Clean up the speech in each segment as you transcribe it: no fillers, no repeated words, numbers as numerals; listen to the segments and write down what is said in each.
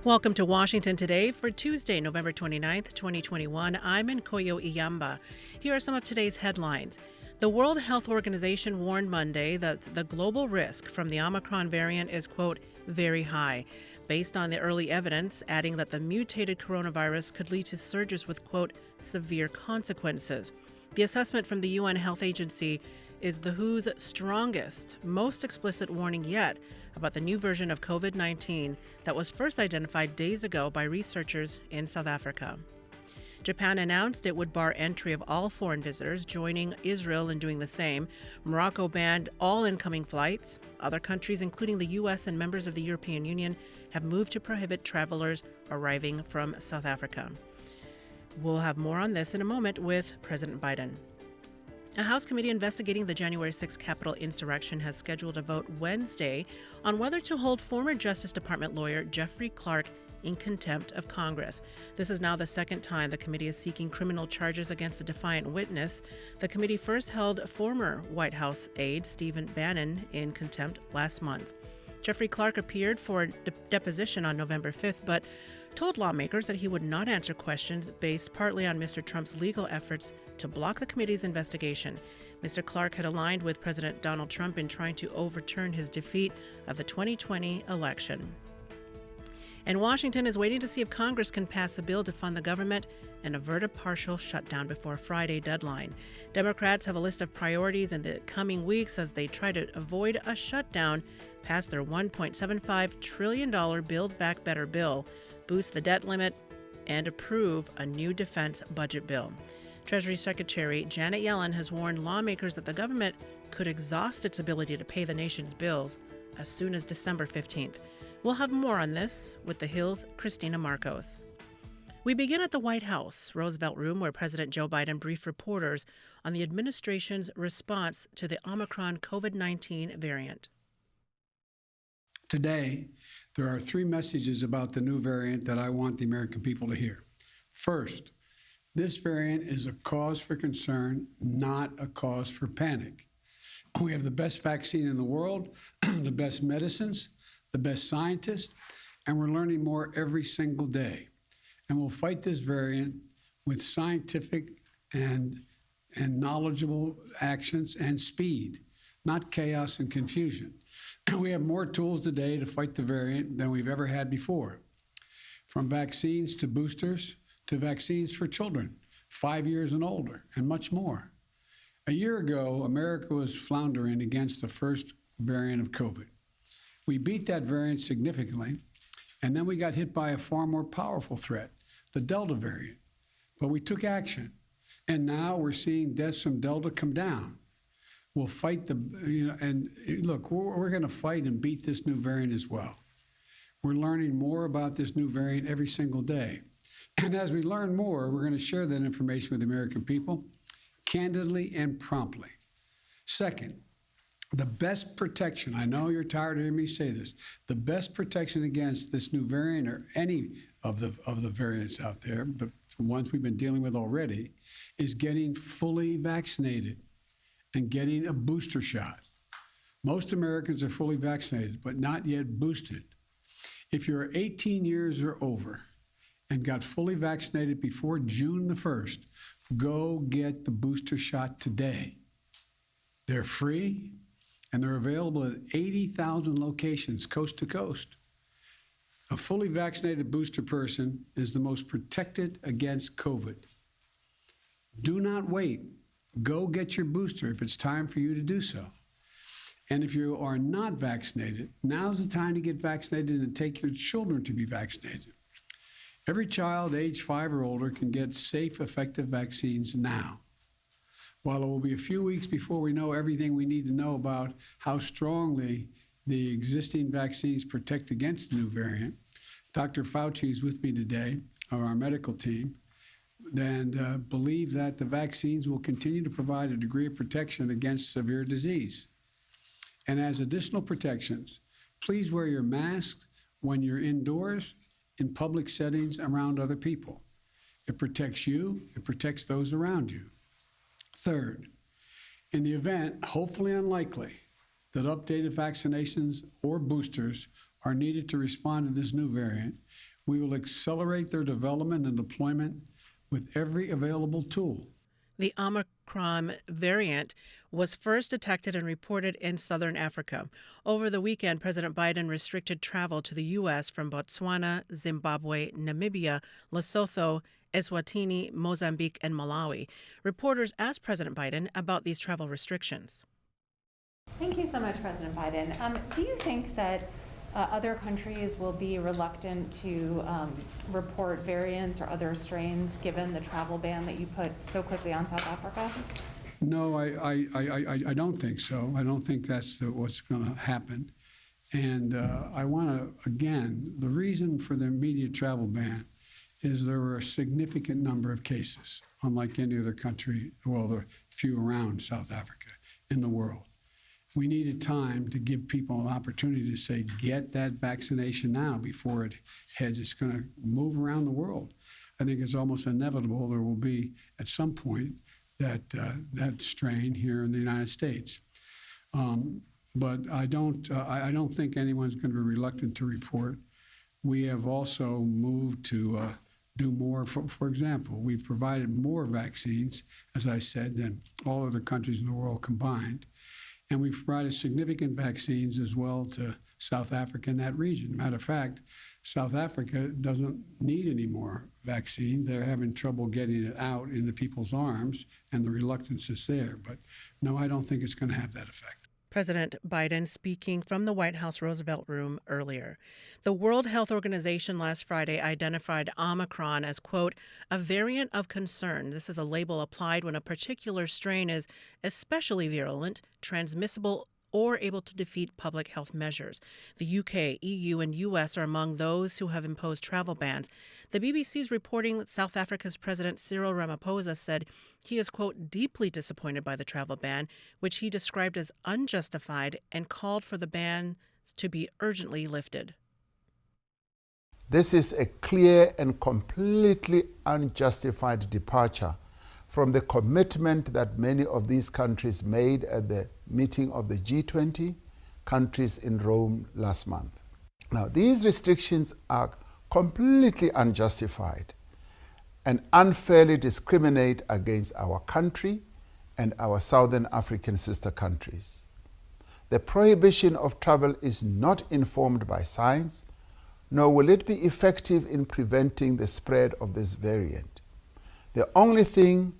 Welcome to Washington Today for Tuesday, November 29th, 2021. I'm Nkoyo Iyamba. Here are some of today's headlines. The World Health Organization warned Monday that the global risk from the Omicron variant is, quote, very high, based on the early evidence, adding that the mutated coronavirus could lead to surges with, quote, severe consequences. The assessment from the UN Health Agency is the WHO's strongest, most explicit warning yet about the new version of COVID-19 that was first identified days ago by researchers in South Africa. Japan announced it would bar entry of all foreign visitors, joining Israel in doing the same. Morocco banned all incoming flights. Other countries, including the U.S. and members of the European Union, have moved to prohibit travelers arriving from South Africa. We'll have more on this in a moment with President Biden. A House committee investigating the January 6th Capitol insurrection has scheduled a vote Wednesday on whether to hold former Justice Department lawyer Jeffrey Clark in contempt of Congress. This is now the second time the committee is seeking criminal charges against a defiant witness. The committee first held former White House aide Stephen Bannon in contempt last month. Jeffrey Clark appeared for a deposition on November 5th, but told lawmakers that he would not answer questions based partly on Mr. Trump's legal efforts to block the committee's investigation. Mr. Clark had aligned with President Donald Trump in trying to overturn his defeat of the 2020 election. And Washington is waiting to see if Congress can pass a bill to fund the government and avert a partial shutdown before Friday deadline. Democrats have a list of priorities in the coming weeks as they try to avoid a shutdown, pass their $1.75 trillion Build Back Better bill, boost the debt limit, and approve a new defense budget bill. Treasury Secretary Janet Yellen has warned lawmakers that the government could exhaust its ability to pay the nation's bills as soon as December 15th. We'll have more on this with The Hill's Cristina Marcos. We begin at the White House, Roosevelt Room, where President Joe Biden briefed reporters on the administration's response to the Omicron COVID-19 variant. Today, there are three messages about the new variant that I want the American people to hear. First, this variant is a cause for concern, not a cause for panic. We have the best vaccine in the world, the best medicines, the best scientists, and we're learning more every single day. And we'll fight this variant with scientific and knowledgeable actions and speed, not chaos and confusion. We have more tools today to fight the variant than we've ever had before, from vaccines to boosters to vaccines for children, 5 years and older, and much more. A year ago, America was floundering against the first variant of COVID. We beat that variant significantly, and then we got hit by a far more powerful threat, the Delta variant. But we took action, and now we're seeing deaths from Delta come down. We'll fight and look, we're going to fight and beat this new variant as well. We're learning more about this new variant every single day. And as we learn more, we're going to share that information with the American people candidly and promptly. Second, the best protection, I know you're tired of hearing me say this, the best protection against this new variant or any of the variants out there, the ones we've been dealing with already, is getting fully vaccinated and getting a booster shot. Most Americans are fully vaccinated, but not yet boosted. If you're 18 years or over and got fully vaccinated before June the 1st, go get the booster shot today. They're free, and they're available at 80,000 locations, coast to coast. A fully vaccinated booster person is the most protected against COVID. Do not wait. Go get your booster if it's time for you to do so. And if you are not vaccinated, now's the time to get vaccinated and take your children to be vaccinated. Every child age 5 or older can get safe, effective vaccines now. While it will be a few weeks before we know everything we need to know about how strongly the existing vaccines protect against the new variant, Dr. Fauci is with me today, of our medical team, and believe that the vaccines will continue to provide a degree of protection against severe disease. And as additional protections, please wear your mask when you're indoors, in public settings, around other people. It protects you, it protects those around you. Third, in the event, hopefully unlikely, that updated vaccinations or boosters are needed to respond to this new variant, We will accelerate their development and deployment with every available tool. The Omicron variant was first detected and reported in southern Africa. Over the weekend, President Biden restricted travel to the U.S. from Botswana, Zimbabwe, Namibia, Lesotho, Eswatini, Mozambique, and Malawi. Reporters asked President Biden about these travel restrictions. Thank you so much, President Biden. Do you think that other countries will be reluctant to report variants or other strains given the travel ban that you put so quickly on South Africa? No, I don't think so. I don't think that's what's going to happen. And I want to, again, the reason for the immediate travel ban is there were a significant number of cases, unlike any other country, well, there are few around South Africa in the world. We needed time to give people an opportunity to say, get that vaccination now before it heads. It's going to move around the world. I think it's almost inevitable there will be, at some point, that strain here in the United States. But I don't think anyone's going to be reluctant to report. We have also moved to do more. For example, we've provided more vaccines, as I said, than all other countries in the world combined. And we've provided significant vaccines as well to South Africa in that region. Matter of fact, South Africa doesn't need any more vaccine. They're having trouble getting it out into people's arms, and the reluctance is there. But no, I don't think it's going to have that effect. President Biden speaking from the White House Roosevelt Room earlier. The World Health Organization last Friday identified Omicron as, quote, a variant of concern. This is a label applied when a particular strain is especially virulent, transmissible, or able to defeat public health measures. The UK, EU, and US are among those who have imposed travel bans. The BBC's reporting that South Africa's President Cyril Ramaphosa said he is, quote, deeply disappointed by the travel ban, which he described as unjustified, and called for the ban to be urgently lifted. This is a clear and completely unjustified departure from the commitment that many of these countries made at the meeting of the G20 countries in Rome last month. Now, these restrictions are completely unjustified and unfairly discriminate against our country and our Southern African sister countries. The prohibition of travel is not informed by science, nor will it be effective in preventing the spread of this variant. The only thing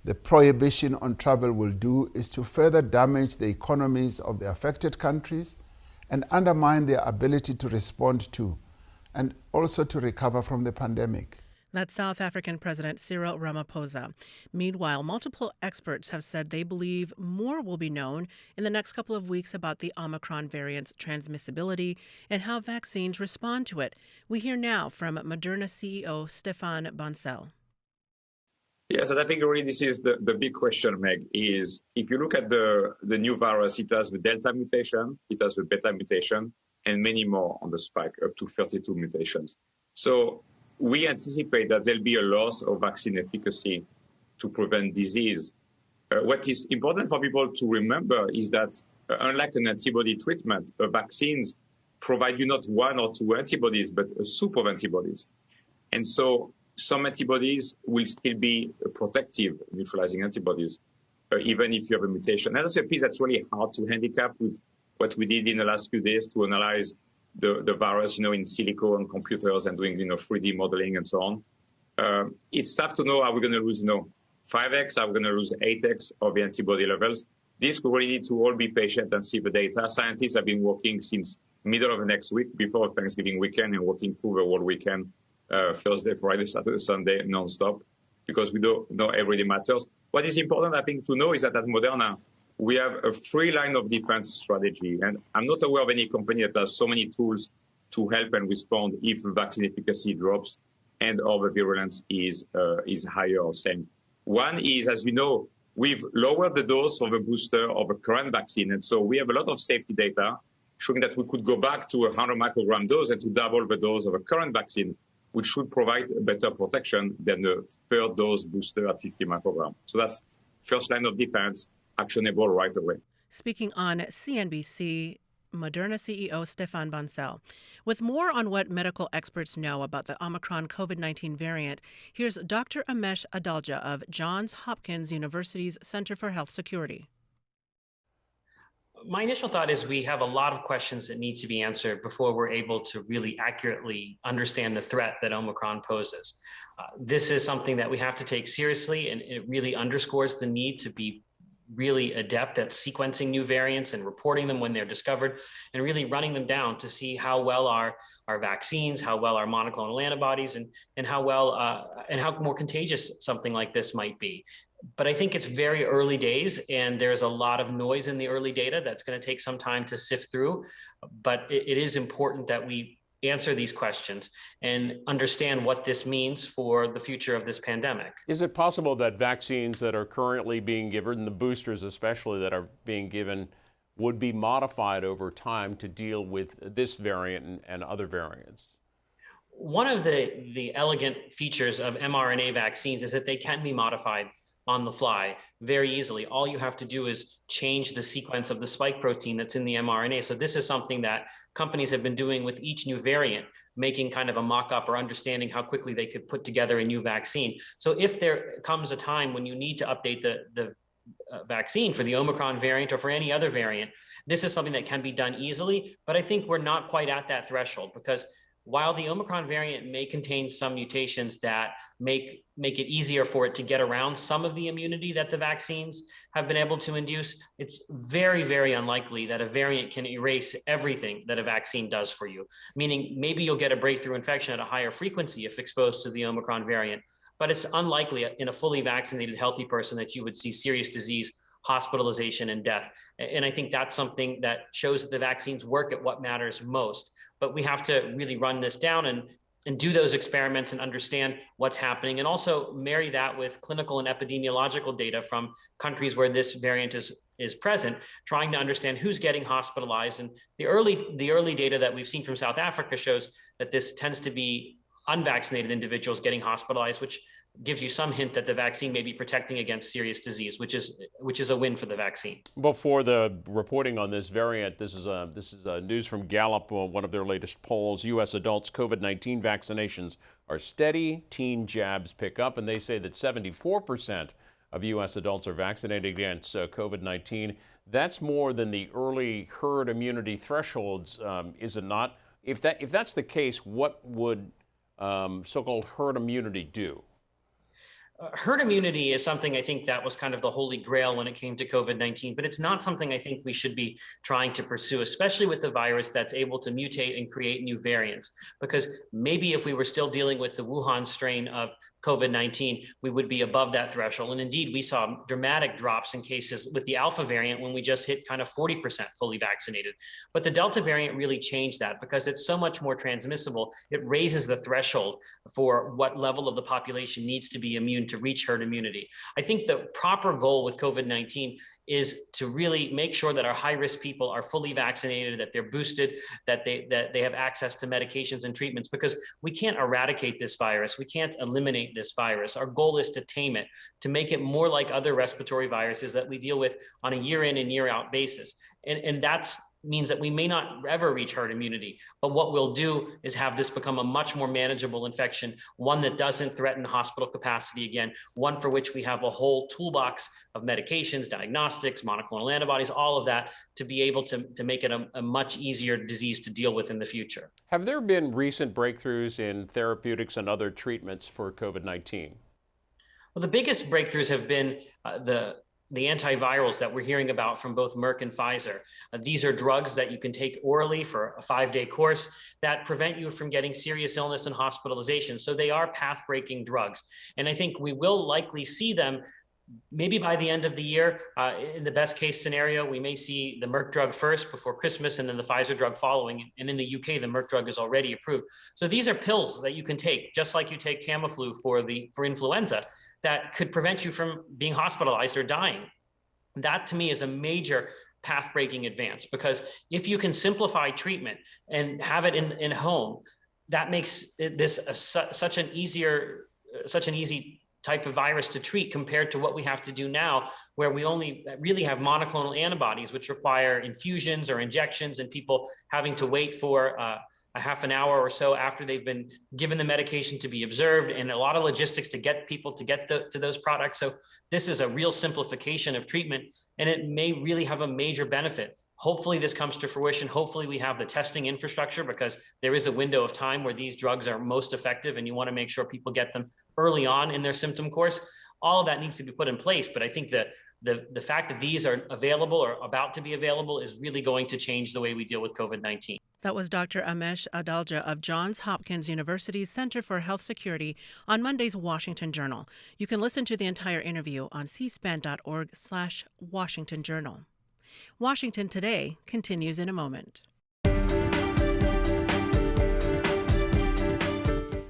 the prohibition on travel will do is to further damage the economies of the affected countries and undermine their ability to respond to and also to recover from the pandemic. That's South African President Cyril Ramaphosa. Meanwhile, multiple experts have said they believe more will be known in the next couple of weeks about the Omicron variant's transmissibility and how vaccines respond to it. We hear now from Moderna CEO Stéphane Bancel. Yes, and I think really this is the big question, Meg, is if you look at the new virus, it has the Delta mutation, it has the Beta mutation, and many more on the spike, up to 32 mutations. So we anticipate that there'll be a loss of vaccine efficacy to prevent disease. What is important for people to remember is that unlike an antibody treatment, vaccines provide you not one or two antibodies, but a soup of antibodies. And so some antibodies will still be protective, neutralizing antibodies, even if you have a mutation. And that's a piece that's really hard to handicap with what we did in the last few days to analyze the virus, in silico on computers and doing, 3D modeling and so on. It's tough to know, are we going to lose, 5x? Are we going to lose 8x of the antibody levels? This will really need to all be patient and see the data. Scientists have been working since middle of next week, before Thanksgiving weekend, and working through the whole weekend. Thursday, Friday, Saturday, Sunday, non-stop, because we don't know every day matters. What is important, I think, to know is that at Moderna, we have a free line of defense strategy. And I'm not aware of any company that has so many tools to help and respond if vaccine efficacy drops and or the virulence is higher or same. One is, as you know, we've lowered the dose of a booster of a current vaccine. And so we have a lot of safety data showing that we could go back to a 100 microgram dose and to double the dose of a current vaccine, which should provide a better protection than the third dose booster at 50 micrograms. So that's first line of defense, actionable right away. Speaking on CNBC Moderna CEO Stéphane Bancel. With more on what medical experts know about the Omicron COVID-19 variant, here's Dr. Amesh Adalja of Johns Hopkins University's Center for Health Security. My initial thought is we have a lot of questions that need to be answered before we're able to really accurately understand the threat that Omicron poses. This is something that we have to take seriously, and it really underscores the need to be really adept at sequencing new variants and reporting them when they're discovered, and really running them down to see how well our vaccines, how well our monoclonal antibodies, and how well and how more contagious something like this might be. But I think it's very early days, and there's a lot of noise in the early data that's going to take some time to sift through. But it is important that we answer these questions and understand what this means for the future of this pandemic. Is it possible that vaccines that are currently being given, and the boosters especially that are being given, would be modified over time to deal with this variant and other variants? One of the elegant features of mRNA vaccines is that they can be modified on the fly very easily. All you have to do is change the sequence of the spike protein that's in the mRNA. So this is something that companies have been doing with each new variant, making kind of a mock-up or understanding how quickly they could put together a new vaccine. So if there comes a time when you need to update the vaccine for the Omicron variant or for any other variant, this is something that can be done easily. But I think we're not quite at that threshold, because while the Omicron variant may contain some mutations that make it easier for it to get around some of the immunity that the vaccines have been able to induce, it's very, very unlikely that a variant can erase everything that a vaccine does for you. Meaning maybe you'll get a breakthrough infection at a higher frequency if exposed to the Omicron variant, but it's unlikely in a fully vaccinated, healthy person that you would see serious disease, hospitalization, and death. And I think that's something that shows that the vaccines work at what matters most. But we have to really run this down and do those experiments and understand what's happening, and also marry that with clinical and epidemiological data from countries where this variant is present, trying to understand who's getting hospitalized. And the early data that we've seen from South Africa shows that this tends to be unvaccinated individuals getting hospitalized, which gives you some hint that the vaccine may be protecting against serious disease, which is a win for the vaccine. Before the reporting on this variant, this is news from Gallup, one of their latest polls. U.S. adults' COVID-19 vaccinations are steady. Teen jabs pick up, and they say that 74% of U.S. adults are vaccinated against COVID-19. That's more than the early herd immunity thresholds, is it not? If that's the case, what would so-called herd immunity do? Herd immunity is something I think that was kind of the holy grail when it came to COVID-19, but it's not something I think we should be trying to pursue, especially with the virus that's able to mutate and create new variants. Because maybe if we were still dealing with the Wuhan strain of COVID-19, we would be above that threshold. And indeed, we saw dramatic drops in cases with the Alpha variant when we just hit kind of 40% fully vaccinated. But the Delta variant really changed that, because it's so much more transmissible. It raises the threshold for what level of the population needs to be immune to reach herd immunity. I think the proper goal with COVID-19 is to really make sure that our high-risk people are fully vaccinated, that they're boosted, that they have access to medications and treatments, because we can't eradicate this virus. We can't eliminate this virus. Our goal is to tame it, to make it more like other respiratory viruses that we deal with on a year in and year out basis. And that's means that we may not ever reach herd immunity. But what we'll do is have this become a much more manageable infection, one that doesn't threaten hospital capacity again, one for which we have a whole toolbox of medications, diagnostics, monoclonal antibodies, all of that, to be able to make it a much easier disease to deal with in the future. Have there been recent breakthroughs in therapeutics and other treatments for COVID-19? Well, the biggest breakthroughs have been the antivirals that we're hearing about from both Merck and Pfizer. These are drugs that you can take orally for a 5-day course that prevent you from getting serious illness and hospitalization. So they are path-breaking drugs. And I think we will likely see them maybe by the end of the year. In the best case scenario, we may see the Merck drug first before Christmas and then the Pfizer drug following. And in the UK, the Merck drug is already approved. So these are pills that you can take, just like you take Tamiflu for influenza, that could prevent you from being hospitalized or dying. That to me is a major path-breaking advance, because if you can simplify treatment and have it in home, that makes this such an easy type of virus to treat compared to what we have to do now, where we only really have monoclonal antibodies, which require infusions or injections and people having to wait for a half an hour or so after they've been given the medication to be observed, and a lot of logistics to get people to get to those products. So this is a real simplification of treatment, and it may really have a major benefit. Hopefully this comes to fruition. Hopefully we have the testing infrastructure, because there is a window of time where these drugs are most effective, and you want to make sure people get them early on in their symptom course. All of that needs to be put in place. But I think that the fact that these are available or about to be available is really going to change the way we deal with COVID-19. That was Dr. Amesh Adalja of Johns Hopkins University's Center for Health Security on Monday's Washington Journal. You can listen to the entire interview on cspan.org/Washington Journal. Washington Today continues in a moment.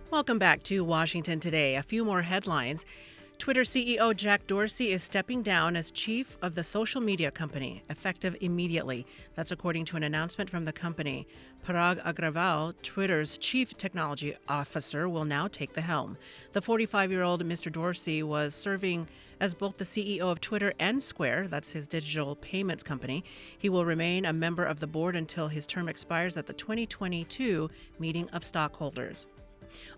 Welcome back to Washington Today. A few more headlines. Twitter CEO Jack Dorsey is stepping down as chief of the social media company, effective immediately. That's according to an announcement from the company. Parag Agrawal, Twitter's chief technology officer, will now take the helm. The 45-year-old Mr. Dorsey was serving as both the CEO of Twitter and Square, that's his digital payments company. He will remain a member of the board until his term expires at the 2022 meeting of stockholders.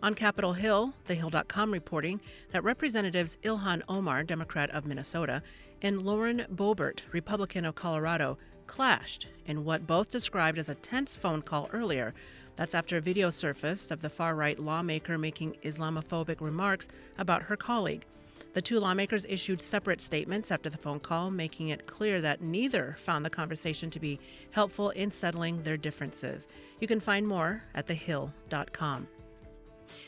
On Capitol Hill, thehill.com reporting that Representatives Ilhan Omar, Democrat of Minnesota, and Lauren Boebert, Republican of Colorado, clashed in what both described as a tense phone call earlier. That's after a video surfaced of the far-right lawmaker making Islamophobic remarks about her colleague. The two lawmakers issued separate statements after the phone call, making it clear that neither found the conversation to be helpful in settling their differences. You can find more at thehill.com.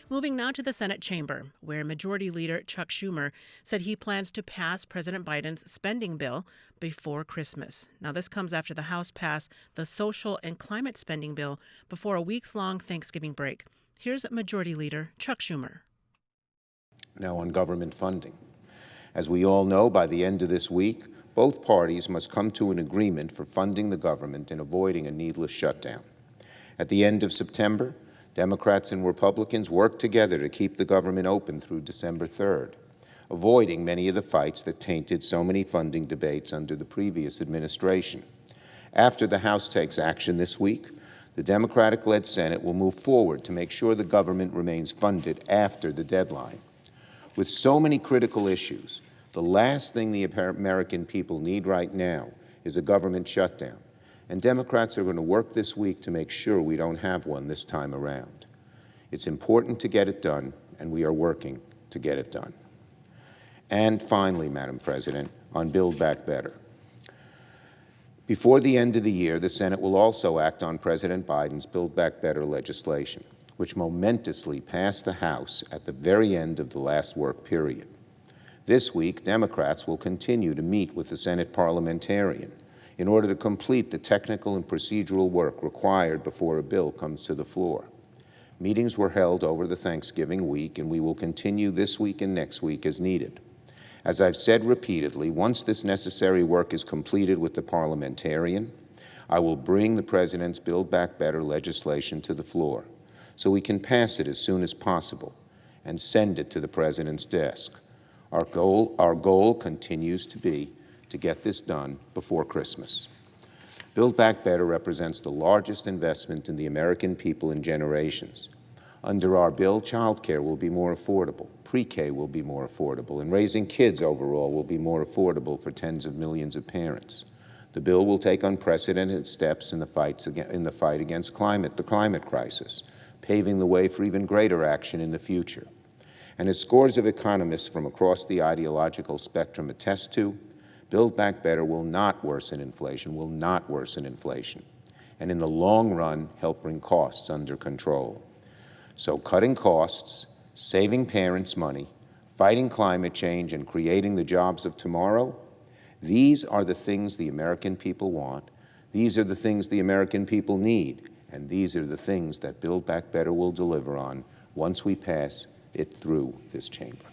Moving now to the Senate chamber, where Majority Leader Chuck Schumer said he plans to pass President Biden's spending bill before Christmas. Now, this comes after the House passed the social and climate spending bill before a weeks-long Thanksgiving break. Here's Majority Leader Chuck Schumer. Now on government funding. As we all know, by the end of this week, both parties must come to an agreement for funding the government and avoiding a needless shutdown. At the end of September, Democrats and Republicans worked together to keep the government open through December 3rd, avoiding many of the fights that tainted so many funding debates under the previous administration. After the House takes action this week, the Democratic-led Senate will move forward to make sure the government remains funded after the deadline. With so many critical issues, the last thing the American people need right now is a government shutdown. And Democrats are going to work this week to make sure we don't have one this time around. It's important to get it done, and we are working to get it done. And finally, Madam President, on Build Back Better. Before the end of the year, the Senate will also act on President Biden's Build Back Better legislation, which momentously passed the House at the very end of the last work period. This week, Democrats will continue to meet with the Senate parliamentarian in order to complete the technical and procedural work required before a bill comes to the floor. Meetings were held over the Thanksgiving week, and we will continue this week and next week as needed. As I've said repeatedly, once this necessary work is completed with the parliamentarian, I will bring the President's Build Back Better legislation to the floor so we can pass it as soon as possible and send it to the President's desk. Our goal continues to be to get this done before Christmas. Build Back Better represents the largest investment in the American people in generations. Under our bill, child care will be more affordable, pre-K will be more affordable, and raising kids overall will be more affordable for tens of millions of parents. The bill will take unprecedented steps in the fight against the climate crisis, paving the way for even greater action in the future. And as scores of economists from across the ideological spectrum attest to, Build Back Better will not worsen inflation, and in the long run, help bring costs under control. So cutting costs, saving parents money, fighting climate change, and creating the jobs of tomorrow, these are the things the American people want, these are the things the American people need, and these are the things that Build Back Better will deliver on once we pass it through this chamber.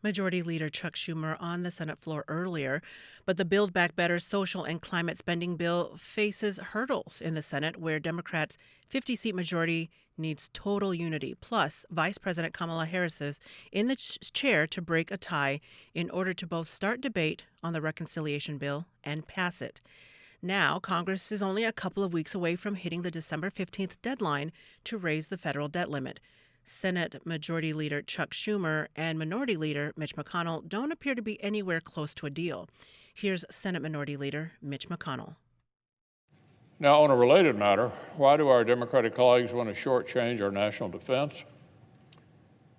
Majority Leader Chuck Schumer on the Senate floor earlier, but the Build Back Better social and climate spending bill faces hurdles in the Senate, where Democrats' 50-seat majority needs total unity, plus Vice President Kamala Harris is in the chair to break a tie in order to both start debate on the reconciliation bill and pass it. Now, Congress is only a couple of weeks away from hitting the December 15th deadline to raise the federal debt limit. Senate Majority Leader Chuck Schumer and Minority Leader Mitch McConnell don't appear to be anywhere close to a deal. Here's Senate Minority Leader Mitch McConnell. Now, on a related matter, why do our Democratic colleagues want to shortchange our national defense?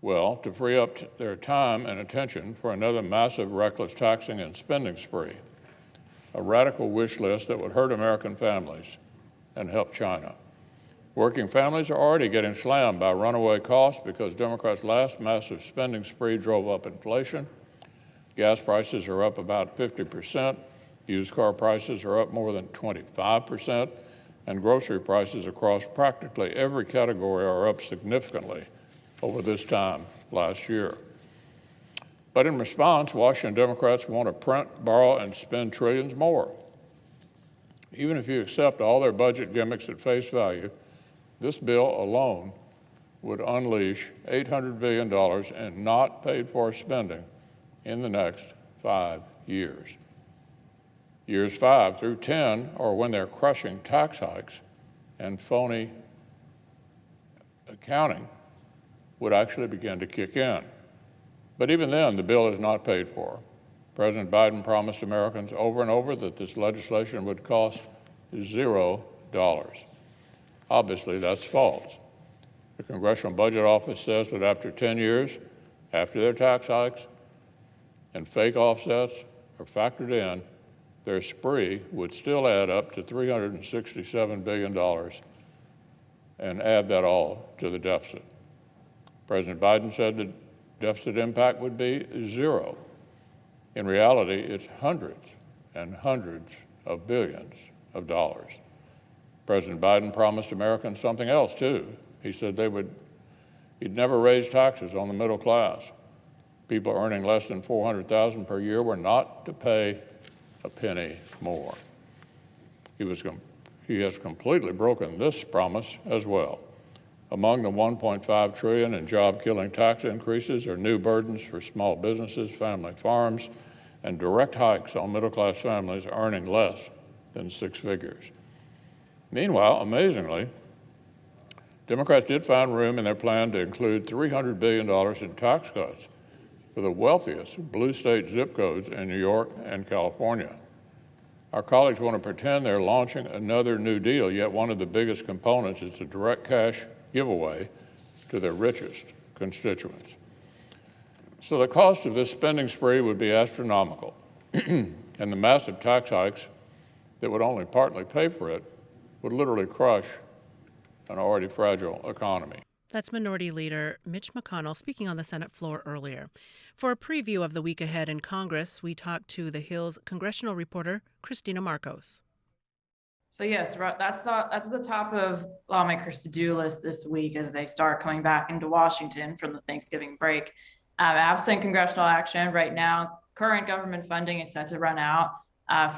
Well, to free up their time and attention for another massive, reckless taxing and spending spree, a radical wish list that would hurt American families and help China. Working families are already getting slammed by runaway costs because Democrats' last massive spending spree drove up inflation. Gas prices are up about 50%, used car prices are up more than 25%, and grocery prices across practically every category are up significantly over this time last year. But in response, Washington Democrats want to print, borrow, and spend trillions more. Even if you accept all their budget gimmicks at face value, this bill alone would unleash $800 billion in not paid for spending in the next 5 years. Years 5 through 10 are when their crushing tax hikes and phony accounting would actually begin to kick in. But even then, the bill is not paid for. President Biden promised Americans over and over that this legislation would cost $0. Obviously, that's false. The Congressional Budget Office says that after 10 years, after their tax hikes and fake offsets are factored in, their spree would still add up to $367 billion and add that all to the deficit. President Biden said the deficit impact would be 0. In reality, it's hundreds and hundreds of billions of dollars. President Biden promised Americans something else, too. He said he'd never raise taxes on the middle class. People earning less than $400,000 per year were not to pay a penny more. He has completely broken this promise as well. Among the $1.5 trillion in job-killing tax increases are new burdens for small businesses, family farms, and direct hikes on middle-class families earning less than 6 figures. Meanwhile, amazingly, Democrats did find room in their plan to include $300 billion in tax cuts for the wealthiest blue state zip codes in New York and California. Our colleagues want to pretend they're launching another New Deal, yet one of the biggest components is a direct cash giveaway to their richest constituents. So the cost of this spending spree would be astronomical, and the massive tax hikes that would only partly pay for it would literally crush an already fragile economy. That's Minority Leader Mitch McConnell speaking on the Senate floor earlier. For a preview of the week ahead in Congress, we talked to The Hill's congressional reporter, Cristina Marcos. So yes, that's at the top of lawmakers' to-do list this week as they start coming back into Washington from the Thanksgiving break. Absent congressional action right now, current government funding is set to run out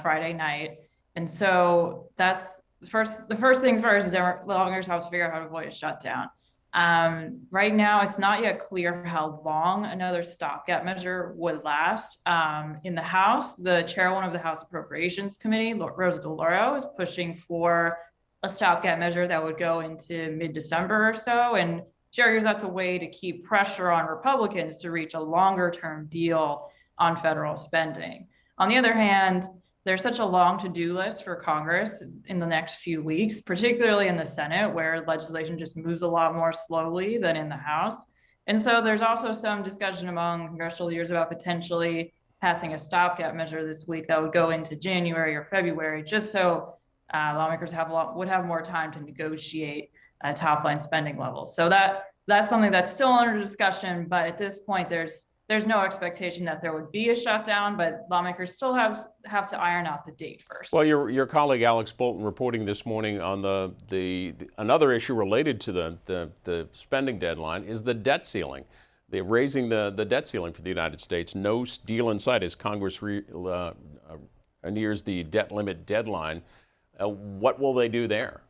Friday night. And so that's the first things first is lawmakers have to figure out how to avoid a shutdown. Right now, it's not yet clear how long another stopgap measure would last. In the House, the chairwoman of the House Appropriations Committee, Rosa DeLauro, is pushing for a stopgap measure that would go into mid-December or so. And she argues that's a way to keep pressure on Republicans to reach a longer-term deal on federal spending. On the other hand, there's such a long to-do list for Congress in the next few weeks, particularly in the Senate, where legislation just moves a lot more slowly than in the House. And so there's also some discussion among congressional leaders about potentially passing a stopgap measure this week that would go into January or February, just so lawmakers would have more time to negotiate top-line spending levels. So that's something that's still under discussion, but at this point, there's no expectation that there would be a shutdown, but lawmakers still have to iron out the date first. Well, your colleague Alex Bolton reporting this morning on the another issue related to the spending deadline is the debt ceiling. They're raising the debt ceiling for the United States. No deal in sight as Congress nears the debt limit deadline. What will they do there?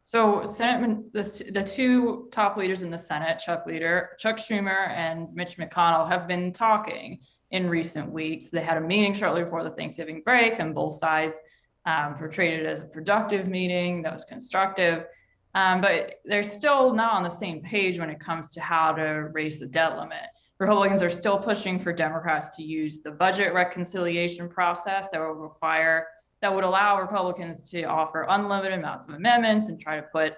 So the two top leaders in the Senate, Chuck Schumer and Mitch McConnell, have been talking in recent weeks. They had a meeting shortly before the Thanksgiving break, and both sides portrayed it as a productive meeting that was constructive. But they're still not on the same page when it comes to how to raise the debt limit. Republicans are still pushing for Democrats to use the budget reconciliation process that would allow Republicans to offer unlimited amounts of amendments and try to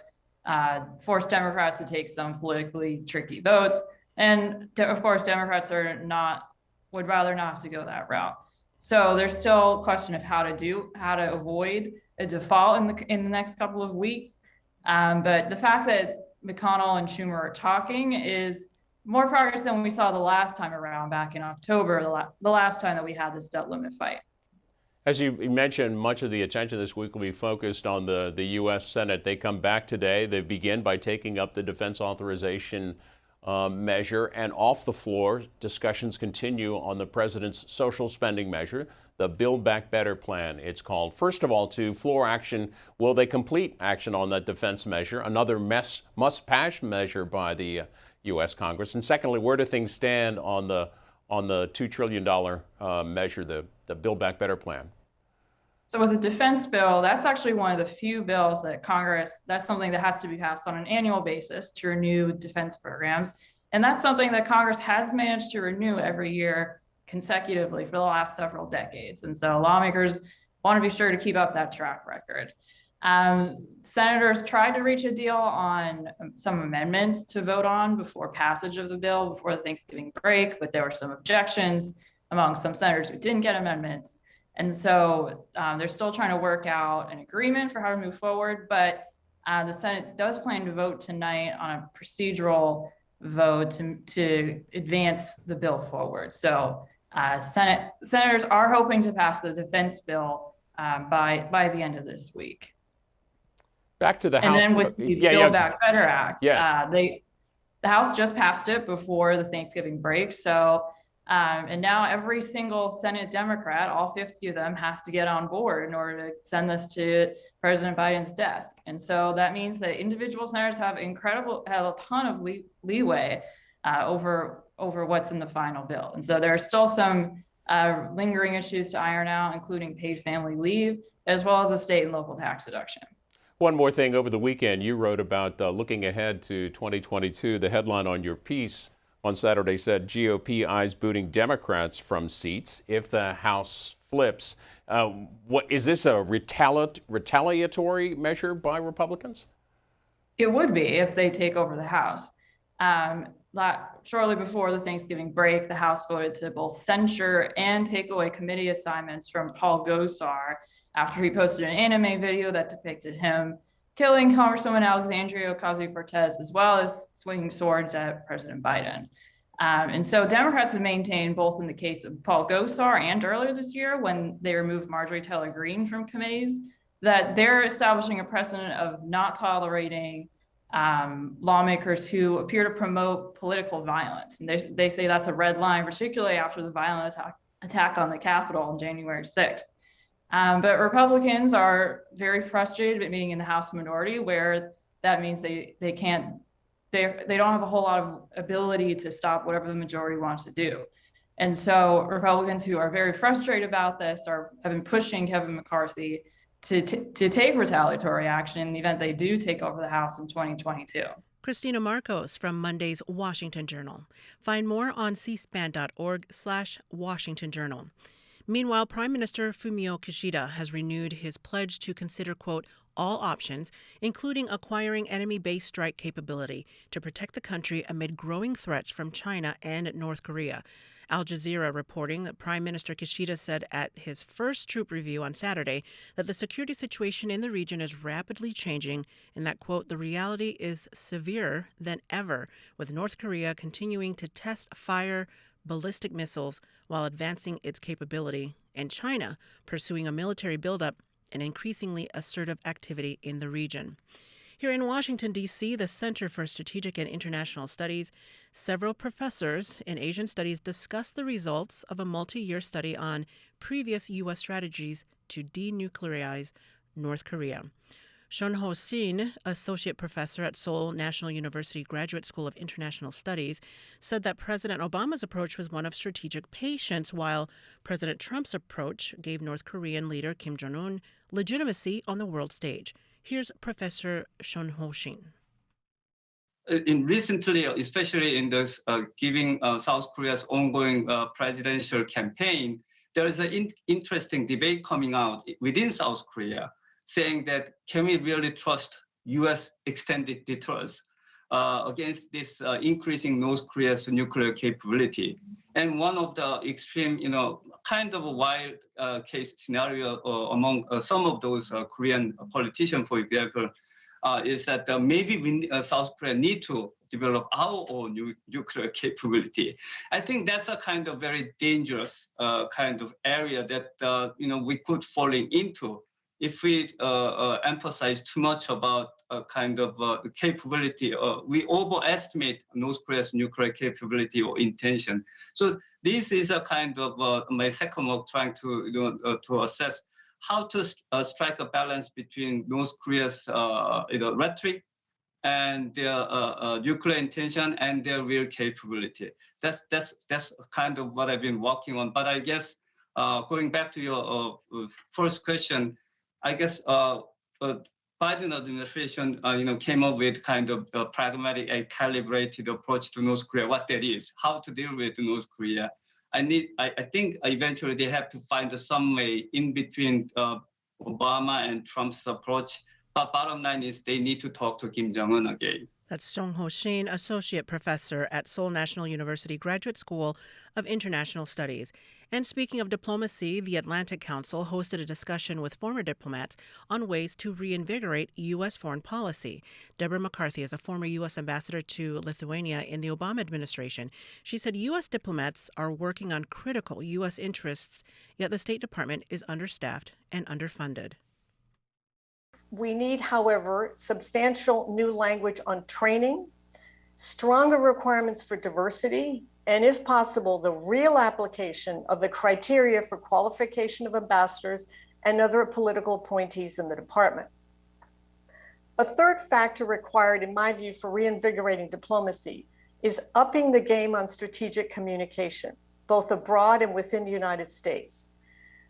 force Democrats to take some politically tricky votes. And of course, Democrats would rather not have to go that route. So there's still a question of how to avoid a default in the next couple of weeks. But the fact that McConnell and Schumer are talking is more progress than we saw the last time around back in October, the last time that we had this debt limit fight. As you mentioned, much of the attention this week will be focused on the U.S. Senate. They come back today. They begin by taking up the defense authorization measure, and off the floor, discussions continue on the president's social spending measure, the Build Back Better plan, it's called. First of all, to floor action, will they complete action on that defense measure, another must-pass measure by the U.S. Congress? And secondly, where do things stand on the $2 trillion measure, the Build Back Better plan? So with the defense bill, that's actually one of the few bills that that's something that has to be passed on an annual basis to renew defense programs. And that's something that Congress has managed to renew every year consecutively for the last several decades. And so lawmakers want to be sure to keep up that track record. Senators tried to reach a deal on some amendments to vote on before passage of the bill, before the Thanksgiving break, but there were some objections among some senators who didn't get amendments. And so they're still trying to work out an agreement for how to move forward, but the Senate does plan to vote tonight on a procedural vote to advance the bill forward. So senators are hoping to pass the defense bill by the end of this week. Back to the House. And then with the Build Back Better Act, yes. The House just passed it before the Thanksgiving break. So and now every single Senate Democrat, all 50 of them, has to get on board in order to send this to President Biden's desk. And so that means that individual senators have a ton of leeway over what's in the final bill. And so there are still some lingering issues to iron out, including paid family leave, as well as a state and local tax deduction. One more thing, over the weekend, you wrote about looking ahead to 2022. The headline on your piece on Saturday said GOP eyes booting Democrats from seats if the House flips. What is this, a retaliatory measure by Republicans? It would be if they take over the House. Shortly before the Thanksgiving break, the House voted to both censure and take away committee assignments from Paul Gosar after he posted an anime video that depicted him killing Congresswoman Alexandria Ocasio-Cortez, as well as swinging swords at President Biden. And so Democrats have maintained, both in the case of Paul Gosar and earlier this year when they removed Marjorie Taylor Greene from committees, that they're establishing a precedent of not tolerating lawmakers who appear to promote political violence. And they say that's a red line, particularly after the violent attack on the Capitol on January 6th. But Republicans are very frustrated at being in the House minority, where that means they don't have a whole lot of ability to stop whatever the majority wants to do. And so Republicans who are very frustrated about this have been pushing Kevin McCarthy to take retaliatory action in the event they do take over the House in 2022. Cristina Marcos from Monday's Washington Journal. Find more on cspan.org/Washington Journal. Meanwhile, Prime Minister Fumio Kishida has renewed his pledge to consider, quote, all options, including acquiring enemy-based strike capability to protect the country amid growing threats from China and North Korea. Al Jazeera reporting that Prime Minister Kishida said at his first troop review on Saturday that the security situation in the region is rapidly changing and that, quote, the reality is severer than ever, with North Korea continuing to fire ballistic missiles while advancing its capability, and China pursuing a military buildup and increasingly assertive activity in the region. Here in Washington, D.C., the Center for Strategic and International Studies, several professors in Asian studies discussed the results of a multi-year study on previous U.S. strategies to denuclearize North Korea. Shon Ho-shin, associate professor at Seoul National University Graduate School of International Studies, said that President Obama's approach was one of strategic patience, while President Trump's approach gave North Korean leader Kim Jong-un legitimacy on the world stage. Here's Professor Shon Ho-shin. Recently, especially in this giving South Korea's ongoing presidential campaign, there is an interesting debate coming out within South Korea, saying that can we really trust U.S. extended deterrence against this increasing North Korea's nuclear capability? And one of the extreme, kind of a wild case scenario among some of those Korean politicians, for example, is that maybe South Korea need to develop our own nuclear capability. I think that's a kind of very dangerous kind of area that we could fall into if we emphasize too much about kind of capability. We overestimate North Korea's nuclear capability or intention. So this is a kind of my second work trying to assess how to strike a balance between North Korea's rhetoric and their nuclear intention and their real capability. That's kind of what I've been working on. But I guess going back to your first question, I guess Biden administration came up with kind of a pragmatic and calibrated approach to North Korea, what that is, how to deal with North Korea. I think eventually they have to find some way in between Obama and Trump's approach. But bottom line is they need to talk to Kim Jong-un again. That's Shon Ho-shin, associate professor at Seoul National University Graduate School of International Studies. And speaking of diplomacy, the Atlantic Council hosted a discussion with former diplomats on ways to reinvigorate U.S. foreign policy. Deborah McCarthy is a former U.S. ambassador to Lithuania in the Obama administration. She said U.S. diplomats are working on critical U.S. interests, yet the State Department is understaffed and underfunded. We need, however, substantial new language on training, stronger requirements for diversity, and if possible, the real application of the criteria for qualification of ambassadors and other political appointees in the department. A third factor required, in my view, for reinvigorating diplomacy is upping the game on strategic communication, both abroad and within the United States.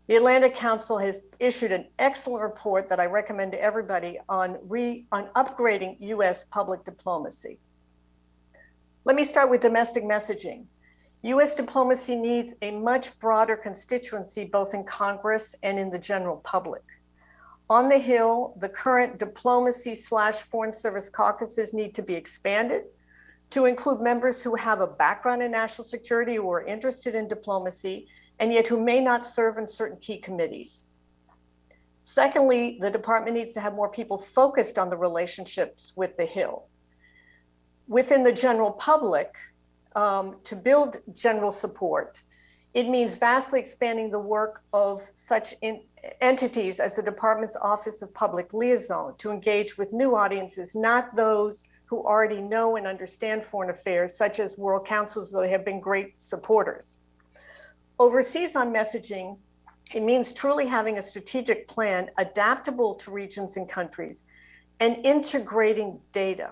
The Atlantic Council has issued an excellent report that I recommend to everybody on upgrading U.S. public diplomacy. Let me start with domestic messaging. U.S. diplomacy needs a much broader constituency, both in Congress and in the general public. On the Hill, the current diplomacy/foreign service caucuses need to be expanded to include members who have a background in national security, who are interested in diplomacy, and yet who may not serve in certain key committees. Secondly, the department needs to have more people focused on the relationships with the Hill. Within the general public, to build general support, it means vastly expanding the work of such entities as the department's Office of Public Liaison to engage with new audiences, not those who already know and understand foreign affairs, such as world councils, though they have been great supporters. Overseas on messaging, it means truly having a strategic plan adaptable to regions and countries and integrating data.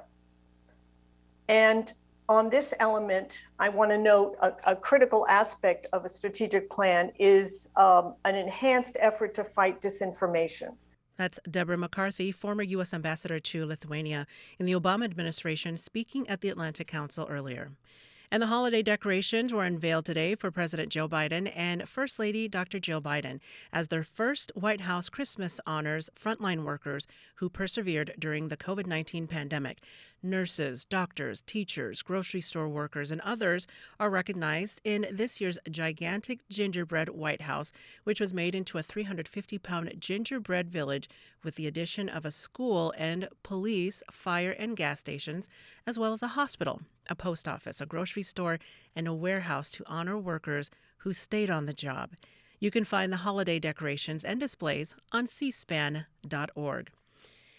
And on this element, I want to note a critical aspect of a strategic plan is an enhanced effort to fight disinformation. That's Deborah McCarthy, former U.S. ambassador to Lithuania in the Obama administration, speaking at the Atlantic Council earlier. And the holiday decorations were unveiled today for President Joe Biden and First Lady Dr. Jill Biden as their first White House Christmas honors frontline workers who persevered during the COVID-19 pandemic. Nurses, doctors, teachers, grocery store workers, and others are recognized in this year's gigantic gingerbread White House, which was made into a 350-pound gingerbread village with the addition of a school and police, fire, and gas stations, as well as a hospital, a post office, a grocery store, and a warehouse to honor workers who stayed on the job. You can find the holiday decorations and displays on cspan.org.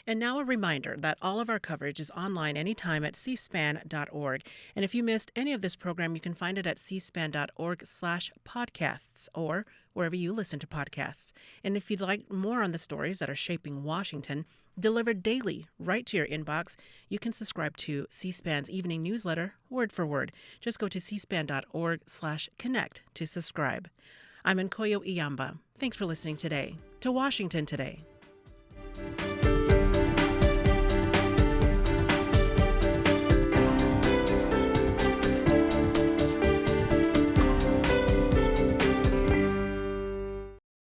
And now a reminder that all of our coverage is online anytime at cspan.org. And if you missed any of this program, you can find it at cspan.org/podcasts or wherever you listen to podcasts. And if you'd like more on the stories that are shaping Washington, delivered daily right to your inbox, you can subscribe to C-SPAN's evening newsletter, word for word. Just go to cspan.org/connect to subscribe. I'm Nkoyo Iyamba. Thanks for listening today to Washington Today.